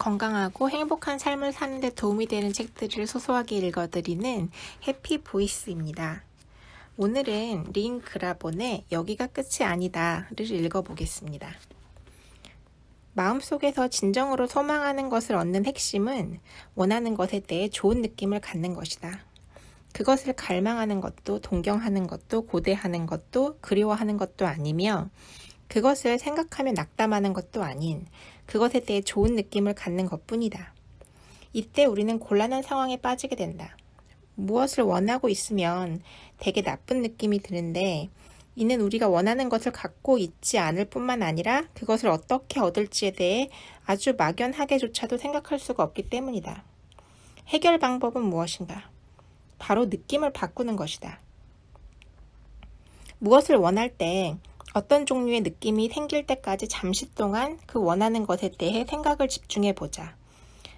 건강하고 행복한 삶을 사는 데 도움이 되는 책들을 소소하게 읽어드리는 해피 보이스입니다. 오늘은 린 그라본의 여기가 끝이 아니다를 읽어보겠습니다. 마음속에서 진정으로 소망하는 것을 얻는 핵심은 원하는 것에 대해 좋은 느낌을 갖는 것이다. 그것을 갈망하는 것도 동경하는 것도 고대하는 것도 그리워하는 것도 아니며 그것을 생각하며 낙담하는 것도 아닌 그것에 대해 좋은 느낌을 갖는 것뿐이다. 이때 우리는 곤란한 상황에 빠지게 된다. 무엇을 원하고 있으면 되게 나쁜 느낌이 드는데 이는 우리가 원하는 것을 갖고 있지 않을 뿐만 아니라 그것을 어떻게 얻을지에 대해 아주 막연하게조차도 생각할 수가 없기 때문이다. 해결 방법은 무엇인가? 바로 느낌을 바꾸는 것이다. 무엇을 원할 때 어떤 종류의 느낌이 생길 때까지 잠시 동안 그 원하는 것에 대해 생각을 집중해 보자.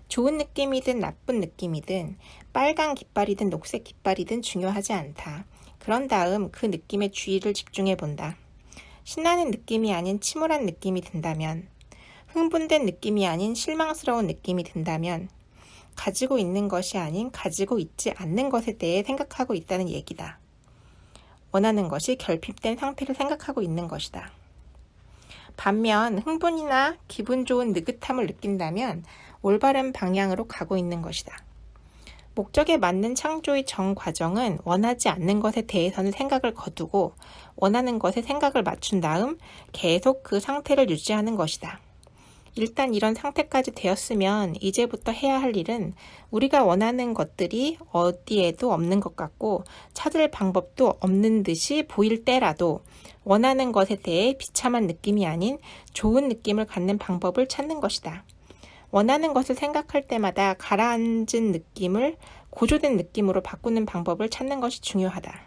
좋은 느낌이든 나쁜 느낌이든 빨간 깃발이든 녹색 깃발이든 중요하지 않다. 그런 다음 그 느낌에 주의를 집중해 본다. 신나는 느낌이 아닌 침울한 느낌이 든다면, 흥분된 느낌이 아닌 실망스러운 느낌이 든다면 가지고 있는 것이 아닌 가지고 있지 않는 것에 대해 생각하고 있다는 얘기다. 원하는 것이 결핍된 상태를 생각하고 있는 것이다. 반면 흥분이나 기분 좋은 느긋함을 느낀다면 올바른 방향으로 가고 있는 것이다. 목적에 맞는 창조의 정 과정은 원하지 않는 것에 대해서는 생각을 거두고 원하는 것에 생각을 맞춘 다음 계속 그 상태를 유지하는 것이다. 일단 이런 상태까지 되었으면 이제부터 해야 할 일은 우리가 원하는 것들이 어디에도 없는 것 같고 찾을 방법도 없는 듯이 보일 때라도 원하는 것에 대해 비참한 느낌이 아닌 좋은 느낌을 갖는 방법을 찾는 것이다. 원하는 것을 생각할 때마다 가라앉은 느낌을 고조된 느낌으로 바꾸는 방법을 찾는 것이 중요하다.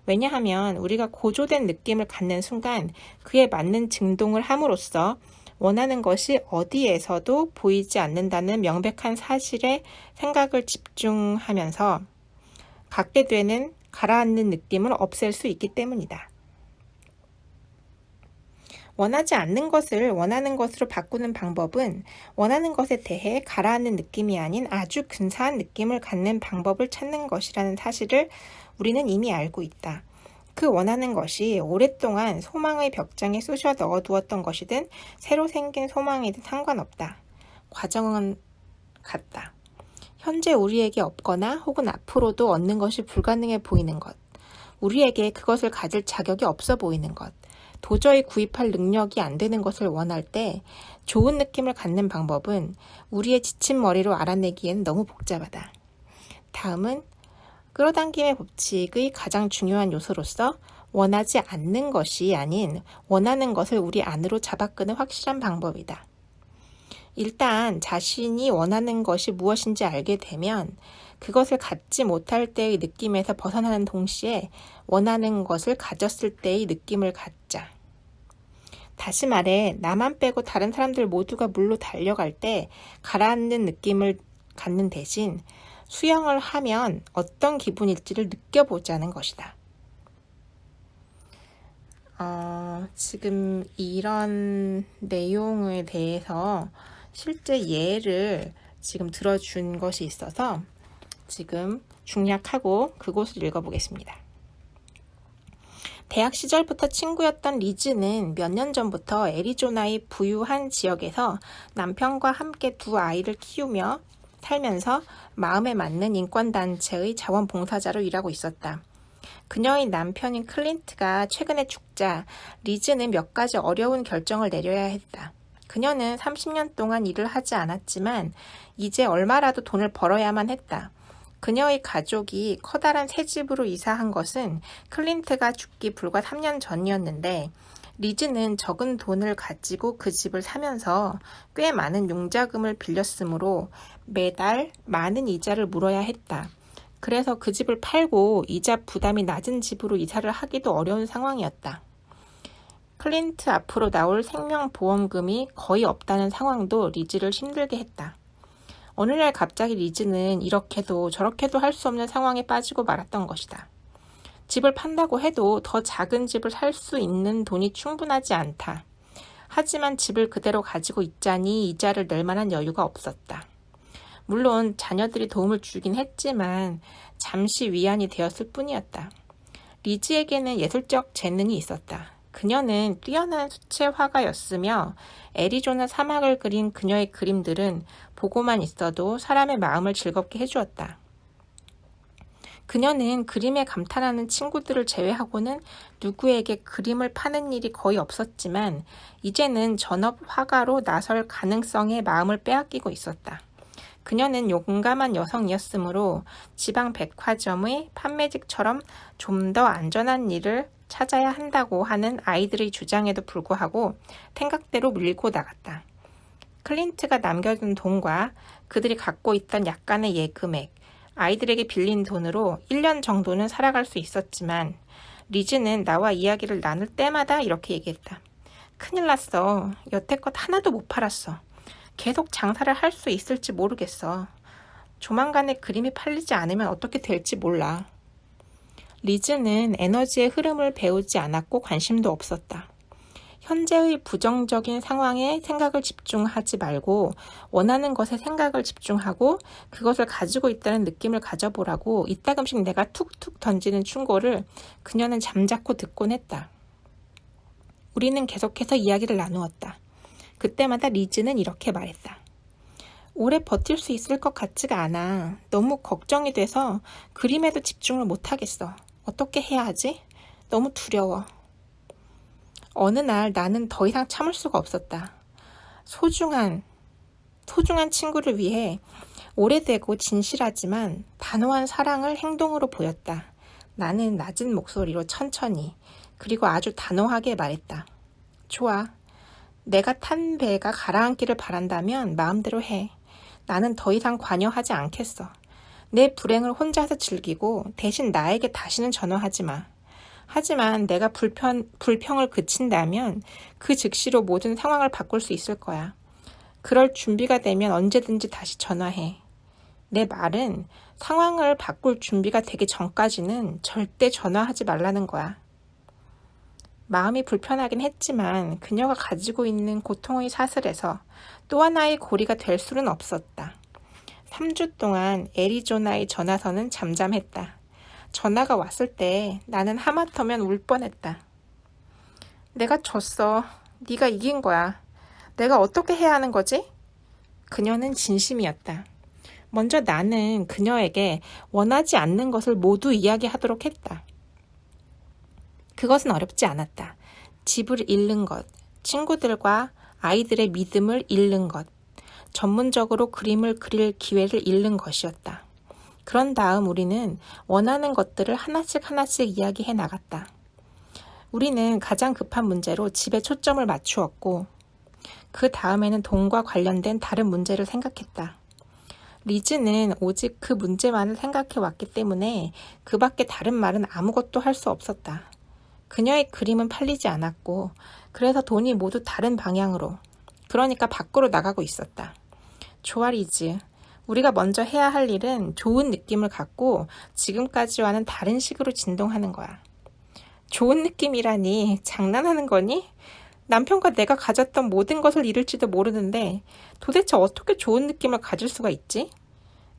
왜냐하면 우리가 고조된 느낌을 갖는 순간 그에 맞는 진동을 함으로써 원하는 것이 어디에서도 보이지 않는다는 명백한 사실에 생각을 집중하면서 갖게 되는 가라앉는 느낌을 없앨 수 있기 때문이다. 원하지 않는 것을 원하는 것으로 바꾸는 방법은 원하는 것에 대해 가라앉는 느낌이 아닌 아주 근사한 느낌을 갖는 방법을 찾는 것이라는 사실을 우리는 이미 알고 있다. 그 원하는 것이 오랫동안 소망의 벽장에 쑤셔 넣어두었던 것이든 새로 생긴 소망이든 상관없다. 과정은 같다. 현재 우리에게 없거나 혹은 앞으로도 얻는 것이 불가능해 보이는 것. 우리에게 그것을 가질 자격이 없어 보이는 것. 도저히 구입할 능력이 안 되는 것을 원할 때 좋은 느낌을 갖는 방법은 우리의 지친 머리로 알아내기엔 너무 복잡하다. 다음은 끌어당김의 법칙의 가장 중요한 요소로서 원하지 않는 것이 아닌 원하는 것을 우리 안으로 잡아끄는 확실한 방법이다. 일단 자신이 원하는 것이 무엇인지 알게 되면 그것을 갖지 못할 때의 느낌에서 벗어나는 동시에 원하는 것을 가졌을 때의 느낌을 갖자. 다시 말해 나만 빼고 다른 사람들 모두가 물로 달려갈 때 가라앉는 느낌을 갖는 대신 수영을 하면 어떤 기분일지를 느껴보자는 것이다. 지금 이런 내용에 대해서 실제 예를 지금 들어준 것이 있어서 지금 중략하고 그곳을 읽어보겠습니다. 대학 시절부터 친구였던 리즈는 몇 년 전부터 애리조나의 부유한 지역에서 남편과 함께 두 아이를 키우며 살면서 마음에 맞는 인권단체의 자원봉사자로 일하고 있었다. 그녀의 남편인 클린트가 최근에 죽자 리즈는 몇 가지 어려운 결정을 내려야 했다. 그녀는 30년 동안 일을 하지 않았지만 이제 얼마라도 돈을 벌어야만 했다. 그녀의 가족이 커다란 새 집으로 이사한 것은 클린트가 죽기 불과 3년 전이었는데 리즈는 적은 돈을 가지고 그 집을 사면서 꽤 많은 융자금을 빌렸으므로 매달 많은 이자를 물어야 했다. 그래서 그 집을 팔고 이자 부담이 낮은 집으로 이사를 하기도 어려운 상황이었다. 클린트 앞으로 나올 생명보험금이 거의 없다는 상황도 리즈를 힘들게 했다. 어느 날 갑자기 리즈는 이렇게도 저렇게도 할 수 없는 상황에 빠지고 말았던 것이다. 집을 판다고 해도 더 작은 집을 살 수 있는 돈이 충분하지 않다. 하지만 집을 그대로 가지고 있자니 이자를 낼 만한 여유가 없었다. 물론 자녀들이 도움을 주긴 했지만 잠시 위안이 되었을 뿐이었다. 리즈에게는 예술적 재능이 있었다. 그녀는 뛰어난 수채 화가였으며 애리조나 사막을 그린 그녀의 그림들은 보고만 있어도 사람의 마음을 즐겁게 해주었다. 그녀는 그림에 감탄하는 친구들을 제외하고는 누구에게 그림을 파는 일이 거의 없었지만 이제는 전업 화가로 나설 가능성에 마음을 빼앗기고 있었다. 그녀는 용감한 여성이었으므로 지방 백화점의 판매직처럼 좀 더 안전한 일을 찾아야 한다고 하는 아이들의 주장에도 불구하고 생각대로 밀고 나갔다. 클린트가 남겨둔 돈과 그들이 갖고 있던 약간의 예금액, 아이들에게 빌린 돈으로 1년 정도는 살아갈 수 있었지만 리즈는 나와 이야기를 나눌 때마다 이렇게 얘기했다. 큰일 났어. 여태껏 하나도 못 팔았어. 계속 장사를 할 수 있을지 모르겠어. 조만간에 그림이 팔리지 않으면 어떻게 될지 몰라. 리즈는 에너지의 흐름을 배우지 않았고 관심도 없었다. 현재의 부정적인 상황에 생각을 집중하지 말고 원하는 것에 생각을 집중하고 그것을 가지고 있다는 느낌을 가져보라고 이따금씩 내가 툭툭 던지는 충고를 그녀는 잠자코 듣곤 했다. 우리는 계속해서 이야기를 나누었다. 그때마다 리즈는 이렇게 말했다. 오래 버틸 수 있을 것 같지가 않아. 너무 걱정이 돼서 그림에도 집중을 못하겠어. 어떻게 해야 하지? 너무 두려워. 어느 날 나는 더 이상 참을 수가 없었다. 소중한 친구를 위해 오래되고 진실하지만 단호한 사랑을 행동으로 보였다. 나는 낮은 목소리로 천천히 그리고 아주 단호하게 말했다. 좋아. 내가 탄 배가 가라앉기를 바란다면 마음대로 해. 나는 더 이상 관여하지 않겠어. 내 불행을 혼자서 즐기고 대신 나에게 다시는 전화하지 마. 하지만 내가 불평을 그친다면 그 즉시로 모든 상황을 바꿀 수 있을 거야. 그럴 준비가 되면 언제든지 다시 전화해. 내 말은 상황을 바꿀 준비가 되기 전까지는 절대 전화하지 말라는 거야. 마음이 불편하긴 했지만 그녀가 가지고 있는 고통의 사슬에서 또 하나의 고리가 될 수는 없었다. 3주 동안 애리조나의 전화선은 잠잠했다. 전화가 왔을 때 나는 하마터면 울 뻔했다. 내가 졌어. 네가 이긴 거야. 내가 어떻게 해야 하는 거지? 그녀는 진심이었다. 먼저 나는 그녀에게 원하지 않는 것을 모두 이야기하도록 했다. 그것은 어렵지 않았다. 집을 잃는 것, 친구들과 아이들의 믿음을 잃는 것, 전문적으로 그림을 그릴 기회를 잃는 것이었다. 그런 다음 우리는 원하는 것들을 하나씩 이야기해 나갔다. 우리는 가장 급한 문제로 집에 초점을 맞추었고 그 다음에는 돈과 관련된 다른 문제를 생각했다. 리즈는 오직 그 문제만을 생각해 왔기 때문에 그 밖에 다른 말은 아무것도 할 수 없었다. 그녀의 그림은 팔리지 않았고 그래서 돈이 모두 다른 방향으로, 그러니까 밖으로 나가고 있었다. 좋아 리즈. 우리가 먼저 해야 할 일은 좋은 느낌을 갖고 지금까지와는 다른 식으로 진동하는 거야. 좋은 느낌이라니 장난하는 거니? 남편과 내가 가졌던 모든 것을 잃을지도 모르는데 도대체 어떻게 좋은 느낌을 가질 수가 있지?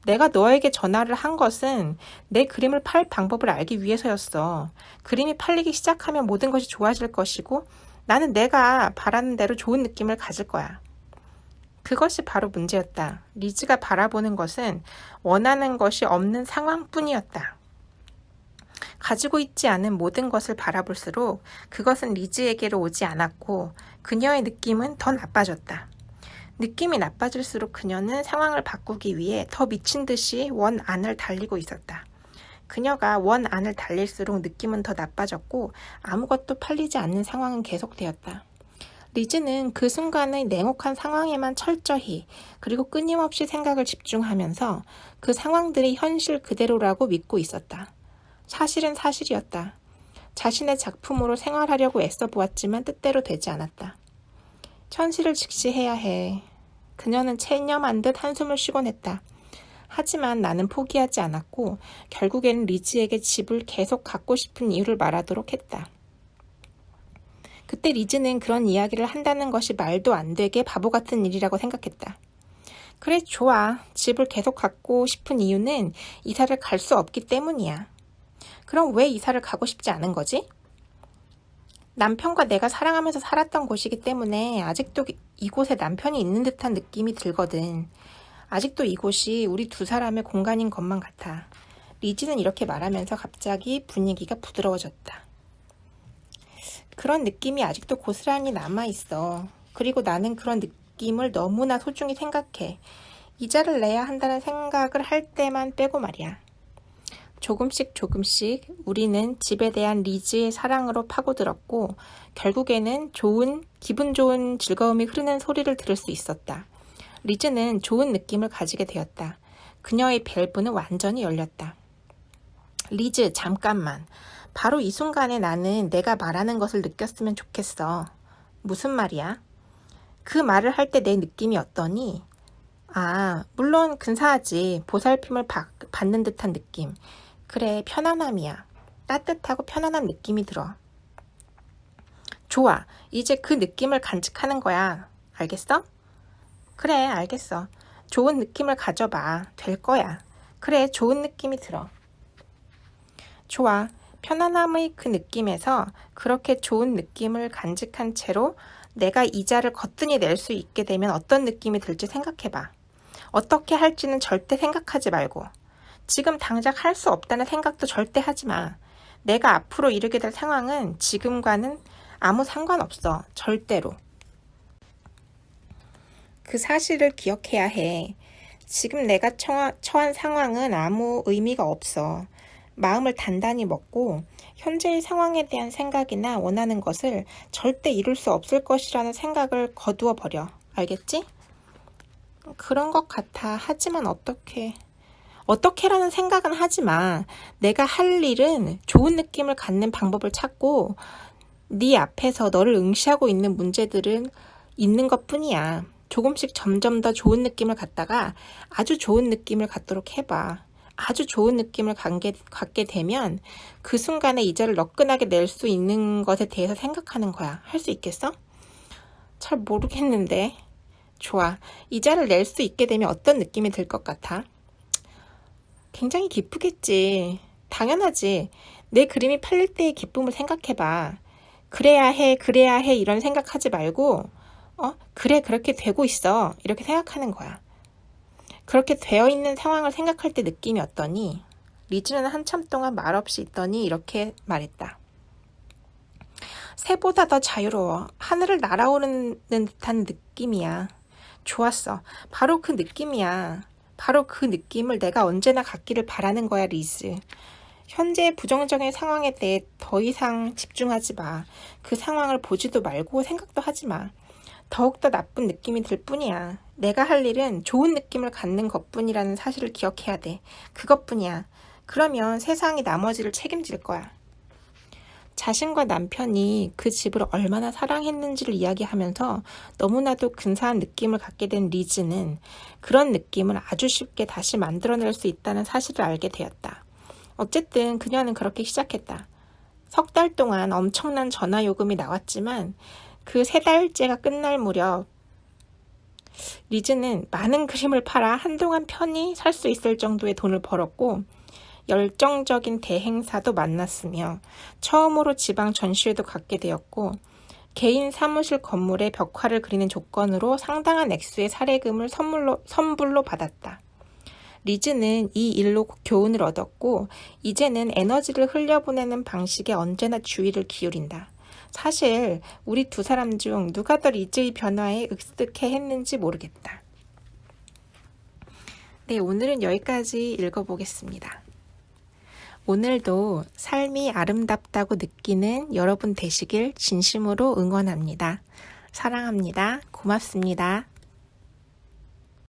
내가 너에게 전화를 한 것은 내 그림을 팔 방법을 알기 위해서였어. 그림이 팔리기 시작하면 모든 것이 좋아질 것이고 나는 내가 바라는 대로 좋은 느낌을 가질 거야. 그것이 바로 문제였다. 리즈가 바라보는 것은 원하는 것이 없는 상황뿐이었다. 가지고 있지 않은 모든 것을 바라볼수록 그것은 리즈에게로 오지 않았고 그녀의 느낌은 더 나빠졌다. 느낌이 나빠질수록 그녀는 상황을 바꾸기 위해 더 미친 듯이 원 안을 달리고 있었다. 그녀가 원 안을 달릴수록 느낌은 더 나빠졌고 아무것도 팔리지 않는 상황은 계속되었다. 리즈는 그 순간의 냉혹한 상황에만 철저히 그리고 끊임없이 생각을 집중하면서 그 상황들이 현실 그대로라고 믿고 있었다. 사실은 사실이었다. 자신의 작품으로 생활하려고 애써 보았지만 뜻대로 되지 않았다. 현실을 직시해야 해. 그녀는 체념한 듯 한숨을 쉬곤 했다. 하지만 나는 포기하지 않았고 결국에는 리즈에게 집을 계속 갖고 싶은 이유를 말하도록 했다. 그때 리즈는 그런 이야기를 한다는 것이 말도 안 되게 바보 같은 일이라고 생각했다. 그래, 좋아. 집을 계속 갖고 싶은 이유는 이사를 갈 수 없기 때문이야. 그럼 왜 이사를 가고 싶지 않은 거지? 남편과 내가 사랑하면서 살았던 곳이기 때문에 아직도 이곳에 남편이 있는 듯한 느낌이 들거든. 아직도 이곳이 우리 두 사람의 공간인 것만 같아. 리즈는 이렇게 말하면서 갑자기 분위기가 부드러워졌다. 그런 느낌이 아직도 고스란히 남아있어. 그리고 나는 그런 느낌을 너무나 소중히 생각해. 이자를 내야 한다는 생각을 할 때만 빼고 말이야. 조금씩 우리는 집에 대한 리즈의 사랑으로 파고들었고 결국에는 기분 좋은 즐거움이 흐르는 소리를 들을 수 있었다. 리즈는 좋은 느낌을 가지게 되었다. 그녀의 밸브는 완전히 열렸다. 리즈, 잠깐만. 바로 이 순간에 나는 내가 말하는 것을 느꼈으면 좋겠어. 무슨 말이야? 그 말을 할 때 내 느낌이 어떠니? 물론 근사하지. 보살핌을 받는 듯한 느낌. 그래, 편안함이야. 따뜻하고 편안한 느낌이 들어. 좋아. 이제 그 느낌을 간직하는 거야. 알겠어? 그래, 알겠어. 좋은 느낌을 가져봐. 될 거야. 그래, 좋은 느낌이 들어. 좋아. 편안함의 그 느낌에서 그렇게 좋은 느낌을 간직한 채로 내가 이자를 거뜬히 낼 수 있게 되면 어떤 느낌이 들지 생각해봐. 어떻게 할지는 절대 생각하지 말고. 지금 당장 할 수 없다는 생각도 절대 하지 마. 내가 앞으로 이르게 될 상황은 지금과는 아무 상관없어. 절대로. 그 사실을 기억해야 해. 지금 내가 처한 상황은 아무 의미가 없어. 마음을 단단히 먹고 현재의 상황에 대한 생각이나 원하는 것을 절대 이룰 수 없을 것이라는 생각을 거두어 버려. 알겠지? 그런 것 같아. 하지만 어떻게라는 생각은 하지 마. 내가 할 일은 좋은 느낌을 갖는 방법을 찾고 네 앞에서 너를 응시하고 있는 문제들은 있는 것뿐이야. 조금씩 점점 더 좋은 느낌을 갖다가 아주 좋은 느낌을 갖도록 해봐. 아주 좋은 느낌을 갖게 되면 그 순간에 이자를 너끈하게 낼 수 있는 것에 대해서 생각하는 거야. 할 수 있겠어? 잘 모르겠는데. 좋아. 이자를 낼 수 있게 되면 어떤 느낌이 들 것 같아? 굉장히 기쁘겠지. 당연하지. 내 그림이 팔릴 때의 기쁨을 생각해봐. 그래야 해 이런 생각하지 말고 그래, 그렇게 되고 있어. 이렇게 생각하는 거야. 그렇게 되어 있는 상황을 생각할 때 느낌이 어떠니? 리즈는 한참 동안 말없이 있더니 이렇게 말했다. 새보다 더 자유로워. 하늘을 날아오르는 듯한 느낌이야. 좋았어. 바로 그 느낌이야. 바로 그 느낌을 내가 언제나 갖기를 바라는 거야, 리즈. 현재의 부정적인 상황에 대해 더 이상 집중하지 마. 그 상황을 보지도 말고 생각도 하지 마. 더욱더 나쁜 느낌이 들 뿐이야. 내가 할 일은 좋은 느낌을 갖는 것뿐이라는 사실을 기억해야 돼. 그것뿐이야. 그러면 세상이 나머지를 책임질 거야. 자신과 남편이 그 집을 얼마나 사랑했는지를 이야기하면서 너무나도 근사한 느낌을 갖게 된 리즈는 그런 느낌을 아주 쉽게 다시 만들어낼 수 있다는 사실을 알게 되었다. 어쨌든 그녀는 그렇게 시작했다. 3달 동안 엄청난 전화 요금이 나왔지만 그 3달째가 끝날 무렵 리즈는 많은 그림을 팔아 한동안 편히 살 수 있을 정도의 돈을 벌었고 열정적인 대행사도 만났으며 처음으로 지방 전시회도 갖게 되었고 개인 사무실 건물에 벽화를 그리는 조건으로 상당한 액수의 사례금을 선불로 받았다. 리즈는 이 일로 교훈을 얻었고 이제는 에너지를 흘려보내는 방식에 언제나 주의를 기울인다. 사실 우리 두 사람 중 누가 더 리즈의 변화에 익숙해 했는지 모르겠다. 네, 오늘은 여기까지 읽어보겠습니다. 오늘도 삶이 아름답다고 느끼는 여러분 되시길 진심으로 응원합니다. 사랑합니다. 고맙습니다.